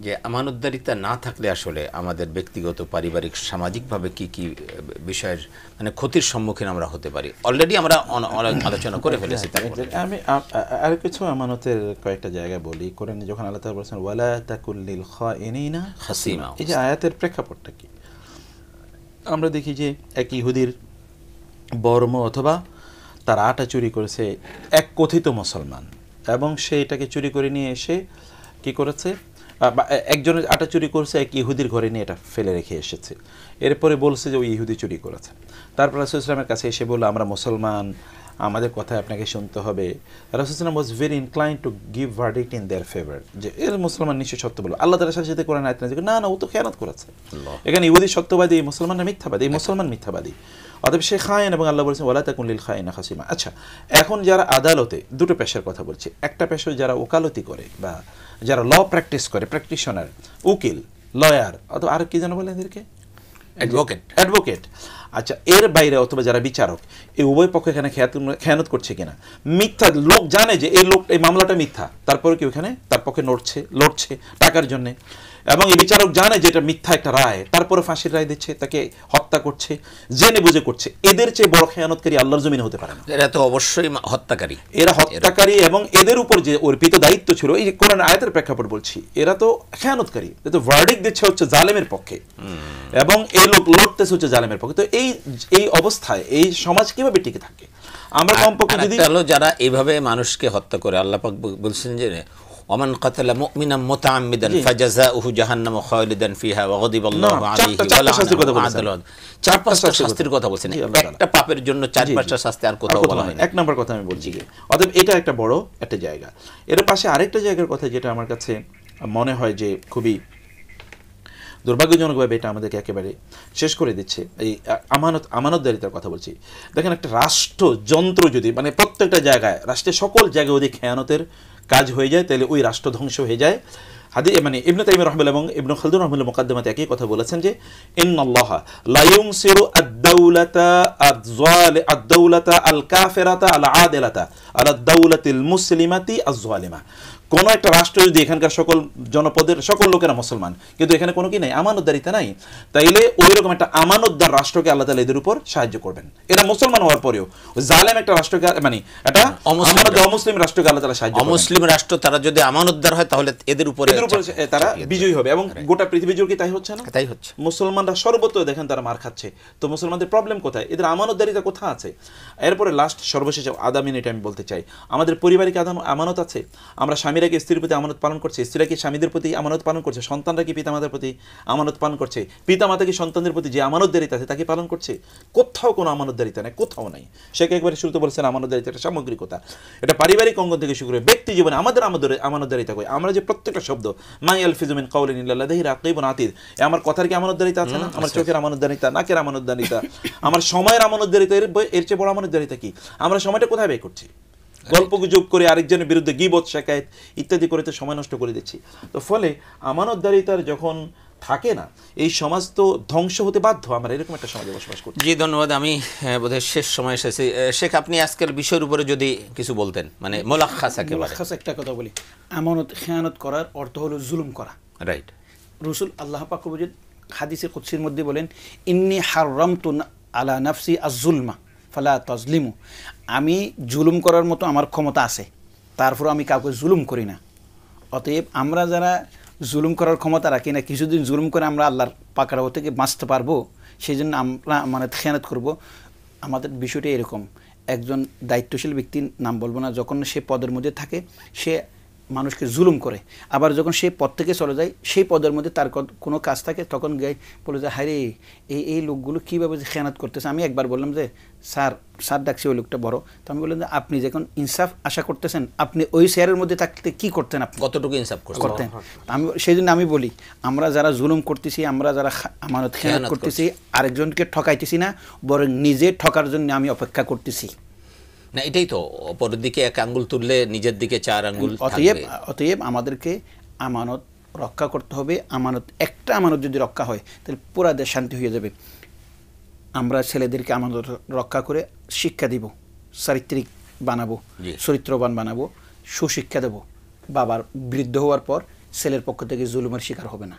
যে আমানতদারিতা না থাকলে আসলে আমাদের ব্যক্তিগত, পারিবারিক, সামাজিকভাবে কি কি বিষয়ের মানে ক্ষতির সম্মুখীন আমরা হতে পারি। অলরেডি আমরা আলোচনা করে ফেলেছি। আমি আর কিছু আমানতের কয়েকটা জায়গা বলি। কোরআনে যখন আল্লাহ তাআলা বলেছেন ওয়ালা তাকুল লিল খাইনিনা খাসিমা, এই যে আয়াতের প্রেক্ষাপটটা কি? আমরা দেখি যে এক ইহুদির বর্ম অথবা তার আটা চুরি করেছে এক কথিত মুসলমান, এবং সে এটাকে চুরি করে নিয়ে এসে কি করেছে, একজনের আটা চুরি করেছে, এক ইহুদির ঘরে নিয়ে এটা ফেলে রেখে এসেছে। এরপরে বলছে যে ওই ইহুদি চুরি করেছে। তারপর রাসূল ইসলামের কাছে এসে বলল আমরা মুসলমান, আমাদের কথা আপনাকে শুনতে হবে। রাসূল ইসলাম was very inclined to give verdict in their favour, যে এর মুসলমান নিশ্চয় সত্য বলল। আল্লাহ তাআলার সাথে কোরআন আয়াত না ও তো খেয়ানত করেছে। এখানে ইহুদি সত্যবাদী, এই মুসলমানরা মিথ্যাবাদী, এই মুসলমান মিথ্যাবাদী, অতএব সে খায়েন, এবং আল্লাহ বলেছেন ওয়ালা তাকুন লিল খাইনা খাসিমা। আচ্ছা, এখন যারা আদালতে, দুটো পেশার কথা বলছি, একটা পেশা যারা ওকালতি করে বা যারা ল প্র্যাকটিস করে, প্র্যাকটিশনার, উকিল, লয়ার, অথবা আর কি যেন বলে এদেরকে, অ্যাডভোকেট। আচ্ছা, এর বাইরে অথবা যারা বিচারক, এই উভয় পক্ষ এখানে খেয়ানত করছে কিনা, মিথ্যা লোক জানে যে এই মামলাটা মিথ্যা, তারপরে কি ওখানে তার পক্ষে লড়ছে টাকার জন্যে, এবং এই বিচারক জানে যে এটা মিথ্যা একটা রায়, তারপরে ফাঁসির রায় দিচ্ছে, তাকে হত্যা করছে, জেনে বুঝে করছে। এদের চেয়ে বড় খেয়ানতকারী আল্লাহর জমিনে হতে পারে না। এরা তো অবশ্যই হত্যাকারী, এরা হত্যাকারী, এবং এদের উপর যে অর্পিত দায়িত্ব ছিল, এই যে কোরআন আয়াতের প্রেক্ষাপট বলছি, এরা তো খেয়ানতকারী, তো ভার্ডিক্ট দিচ্ছে হচ্ছে জালেমের পক্ষে, এবং এই লোক লড়তেছে হচ্ছে জালেমের পক্ষে। তো এই অবস্থায় এই সমাজ কিভাবে টিকে থাকে? আমরা কমপক্ষে যদি যারা এইভাবে মানুষকে হত্যা করে, আল্লাহ পাক বলছেন যে ওমান কাতালা মুমিনান মুতাআম্মিদান ফাজাযাউহু জাহান্নামু খালিদান ফিহা ওয়া গাদিবাল্লাহু আলাইহি ওয়া লা'নাহু। চার-পাঁচটা শাস্তির কথা বলছেন, একটা পাপের জন্য 4-5টা শাস্তি আর কোথাও বলা হয়নি। এক নম্বর কথা আমি বলছি কি, অতএব এটা একটা বড় একটা জায়গা। এর পাশে আরেকটা জায়গার কথা যেটা আমার কাছে মনে হয় যে খুবই দুর্ভাগ্যজনকভাবে এটা আমাদেরকে একেবারে শেষ করে দিচ্ছে, এই আমানতদারিতার কথা বলছি। দেখেন, একটা রাষ্ট্রযন্ত্র যদি মানে প্রত্যেকটা জায়গায়, রাষ্ট্রের সকল জায়গায় যদি খেয়ানতের কাজ হয়ে যায়, তাহলে ওই রাষ্ট্র ধ্বংস হয়ে যায়। মানে ইবনে তাইমিয়া রাহিমাহুল্লাহ এবং ইবনে খালদুন রাহিমাহুল্লাহ মুকাদ্দিমাতে একই কথা বলেছেন যে ইন্নাল্লাহা লা ইউনসিরু আদ-দাওলাতা আল-কাফিরাতা আল-আদিলাতা আলা দাওলাতিল মুসলিমাতি আয-যালিমা। কোনো একটা রাষ্ট্র যদি এখানকার সকল জনপদের সকল লোকেরা মুসলমান, কিন্তু এখানে কোনো কি নাই, আমানতদারিতা নাই, তাইলে ওই রকম একটা আমানতদার রাষ্ট্রকে আল্লাহ তাআলা এদের উপর সাহায্য করবেন। এরা মুসলমান হওয়ার পরেও ওই জালেম একটা রাষ্ট্রকে, মানে এটা অমুসলিম রাষ্ট্রকে আল্লাহ তাআলা সাহায্য করবেন। অমুসলিম রাষ্ট্র তারা যদি আমানতদার হয়, তাহলে এদের উপরে তারা বিজয়ী হবে, এবং গোটা পৃথিবী জুড়ে তাই হচ্ছে না? তাই হচ্ছে। মুসলমানরা সর্বত্র দেখেন তারা মার খাচ্ছে, তো মুসলমানদের প্রবলেম কোথায়? এদের আমানতদারিতা কোথা আছে? এরপরে লাস্ট সর্বশেষ আধা মিনিট আমি বলতে চাই, আমাদের পারিবারিক আমানত আছে। আমরা স্বামীরা কি স্ত্রীর প্রতি আমানত পালন করছে? স্ত্রীরা কি স্বামীদের প্রতি আমানত পালন করছে? সন্তানরা কি পিতামাতার প্রতি আমানত পালন করছে? পিতামাতা কি সন্তানদের প্রতি যে আমানতদারিতা আছে তাকে পালন করছে? কোথাও কোনো আমানতদারিতা নেই, কোথাও নাই। সেকে একবারে শুরুতে বলছেন আমানতদারিতা একটা সামগ্রিকতা, এটা পারিবারিক অঙ্গন থেকে শুরু করে ব্যক্তি জীবনে আমাদের আমানতদারিতা কই? আমরা যে প্রত্যেকটা শব্দ মা ইয়ালফিজু মিন কাওলিন ইল্লা লাদাইহি রাকিবুন আতীদ, আমার কথার কি আমানতদারিতা আছে না? আমার চোখের আমানতদারিতা, নাকের আমানতদারিতা, আমার সময়ের আমানতদারিতা, এর চেয়ে বড় আমানতদারিতা কি? আমরা সময়টা কোথায় ব্যয় করছি? গল্প গুজব করে, আরেকজনের বিরুদ্ধে গীবত শিকায়েত ইত্যাদি করে তো সময় নষ্ট করে দিচ্ছি। তো ফলে আমানতদারিতার যখন থাকে না, এই সমাজ তো ধ্বংস হতে বাধ্য। আমরা এরকম একটা সমাজে বসবাস করি। জি, ধন্যবাদ। আমি বোধহয় শেষ সময় এসেছি। শেখ, আপনি আজকের বিষয়ের উপরে যদি কিছু বলতেন, মানে মোলাক্খাস একটা কথা বলি, আমানত খেয়ানত করার অর্থ হলো জুলুম করা। রাইট। রাসূল আল্লাহ পাক হাদিসে কুদসির মধ্যে বলেন, ইন্নী হারামতু আলা নাফসি আয-যুলমা ফালা তাজলিমু, আমি জুলুম করার মতো আমার ক্ষমতা আছে, তারপর আমি কাউকে জুলুম করি না। অতএব আমরা যারা জুলুম করার ক্ষমতা রাখি না, কিছুদিন জুলুম করে আমরা আল্লাহর পাকড়াও থেকে বাঁচতে পারবো, সেই জন্য আমরা আমানত খেয়ানত করব। আমাদের বিষয়টা এরকম, একজন দায়িত্বশীল ব্যক্তির নাম বলবো না, যখন সে পদের মধ্যে থাকে সে মানুষকে জুলুম করে, আবার যখন সেই পদ থেকে চলে যায় সেই পদের মধ্যে তার কোনো কাজ থাকে তখন গায়ে বলে যে হায় রে এই লোকগুলো কীভাবে যে খেয়ানত করতেছে। আমি একবার বললাম যে স্যার ডাকছি ওই লোকটা বড়, তো আমি বললাম যে আপনি যখন ইনসাফ আশা করতেছেন আপনি ওই শেয়ারের মধ্যে থাকতে কী করতেন, আপনি কতটুকু ইনসাফ করতেন? আমি সেই জন্য আমি বলি আমরা যারা জুলুম করতেছি, আমরা যারা আমানত খেয়ানত করতেছি, আরেকজনকে ঠকাইতেছি না, বরং নিজে ঠকার জন্য আমি অপেক্ষা করতেছি না। এটাই তো, অপরের দিকে এক আঙ্গুল তুললে নিজের দিকে 4 আঙ্গুল থাকবে। অতএব আমাদেরকে আমানত রক্ষা করতে হবে। আমানত, একটা আমানত যদি রক্ষা হয় তাহলে পুরা দেশ শান্তি হয়ে যাবে। আমরা ছেলেদেরকে আমানত রক্ষা করে শিক্ষা দিব, চারিত্রিক বানাবো, চরিত্রবান বানাবো, সুশিক্ষা দেব। বাবার বৃদ্ধ হওয়ার পর ছেলের পক্ষ থেকে জুলুমের শিকার হবে না।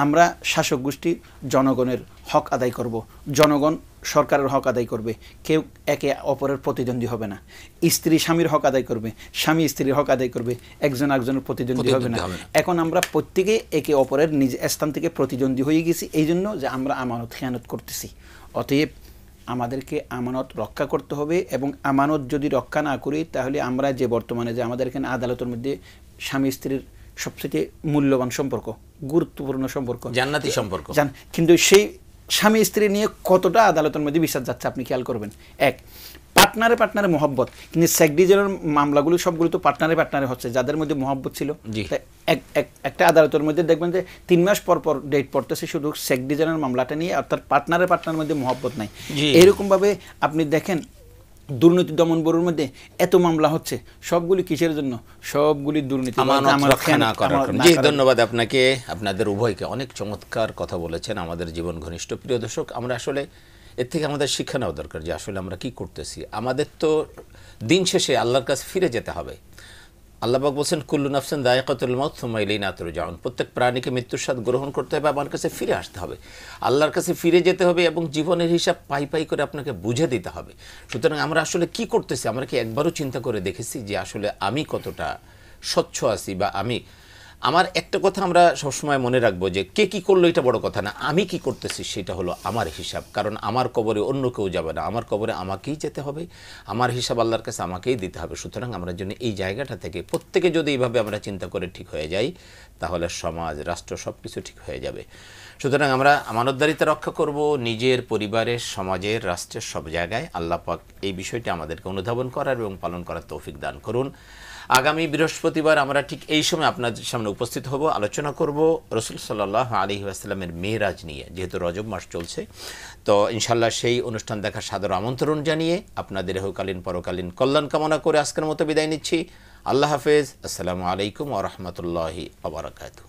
আমরা শাসক গোষ্ঠী জনগণের হক আদায় করব, জনগণ সরকারের হক আদায় করবে, কেউ একে অপরের প্রতিদ্বন্দ্বী হবে না। স্ত্রী স্বামীর হক আদায় করবে, স্বামী স্ত্রীর হক আদায় করবে, একজন একজনের প্রতিদ্বন্দ্বী হবে না। এখন আমরা প্রত্যেকে একে অপরের নিজ স্থান থেকে প্রতিদ্বন্দ্বী হয়ে গেছি, এই জন্য যে আমরা আমানত খেয়ানত করতেছি। অতএব আমাদেরকে আমানত রক্ষা করতে হবে, এবং আমানত যদি রক্ষা না করি তাহলে আমরা যে বর্তমানে যে আমাদের এখানে আদালতের মধ্যে স্বামী স্ত্রীর সবচেয়ে মূল্যবান সম্পর্ক, গুরুত্বপূর্ণ সম্পর্ক, জান্নাতি সম্পর্ক, কিন্তু সেই স্বামী স্ত্রী নিয়ে কতটা আদালতের মধ্যে বিশ্বাস যাচ্ছে আপনি খেয়াল করবেন। এক, পার্টনারে মহব্বত, কিন্তু সেক ডিভিশনের মামলাগুলো সবগুলো তো পার্টনারে হচ্ছে, যাদের মধ্যে মহব্বত ছিল। একটা আদালতের মধ্যে দেখবেন যে 3 মাস পর পর ডেট পড়তেছে শুধু সেক ডিভিশনের মামলাটা নিয়ে, অর্থাৎ পার্টনারের মধ্যে মহব্বত নাই। এরকমভাবে আপনি দেখেন দুর্নীতি দমন ব্যুরোর মধ্যে এত মামলা হচ্ছে, সবগুলি কিসের জন্য? সবগুলি দুর্নীতি। ধন্যবাদ আপনাকে, আপনাদের উভয়কে। অনেক চমৎকার কথা বলেছেন আমাদের জীবন ঘনিষ্ঠ প্রিয় দর্শক। আমরা আসলে এর থেকে আমাদের শিক্ষা নেওয়া দরকার যে আসলে আমরা কি করতেছি। আমাদের তো দিন শেষে আল্লাহর কাছে ফিরে যেতে হবে। আল্লাহ পাক বলছেন কুল্লু নাফসিন যায়কাতুল মাউত সুম্মা ইলাইনা তুরজাউন, প্রত্যেক প্রাণীকে মৃত্যুর স্বাদ গ্রহণ করতে হবে, আমার কাছে ফিরে আসতে হবে, আল্লাহর কাছে ফিরে যেতে হবে, এবং জীবনের হিসাব পাই করে আপনাকে বুঝে দিতে হবে। সুতরাং আমরা আসলে কি করতেছি, আমরা কি একবারও চিন্তা করে দেখেছি যে আসলে আমি কতটা স্বচ্ছ আছি? বা আমার একটা কথা আমরা সবসময় মনে রাখবো যে কে কি করলো এটা বড় কথা না, আমি কি করতেছি সেটা হলো আমার হিসাব। কারণ আমার কবরে অন্য কেউ যাবে না, আমার কবরে আমাকেই যেতে হবে, আমার হিসাব আল্লাহর কাছে আমাকেই দিতে হবে। সুতরাং আমরা জন্য এই জায়গাটা থেকে প্রত্যেকে যদি এইভাবে আমরা চিন্তা করে ঠিক হয়ে যাই, তাহলে সমাজ, রাষ্ট্র সব কিছু ঠিক হয়ে যাবে। সুতরাং আমরা আমানতদারিতা রক্ষা করব নিজের, পরিবারের, সমাজের, রাষ্ট্রের সব জায়গায়। আল্লাহ পাক এই বিষয়টি আমাদেরকে অনুধাবন করার এবং পালন করার তৌফিক দান করুন। আগামী বৃহস্পতিবার আমরা ঠিক এই সময় আপনাদের সামনে উপস্থিত হব, আলোচনা করব রাসূল সাল্লাল্লাহু আলাইহি ওয়াসাল্লামের মেরাজ নিয়ে। যেহেতু রজব মাস চলছে, তো ইনশাআল্লাহ সেই অনুষ্ঠান দেখার সাদর আমন্ত্রণ জানিয়ে আপনাদের ইহকালীন পরকালীন কল্যাণ কামনা করে আজকের মতো বিদায় নিচ্ছি। আল্লাহ হাফেজ। আসসালামু আলাইকুম ওয়া রাহমাতুল্লাহি ওয়া বারাকাতুহু।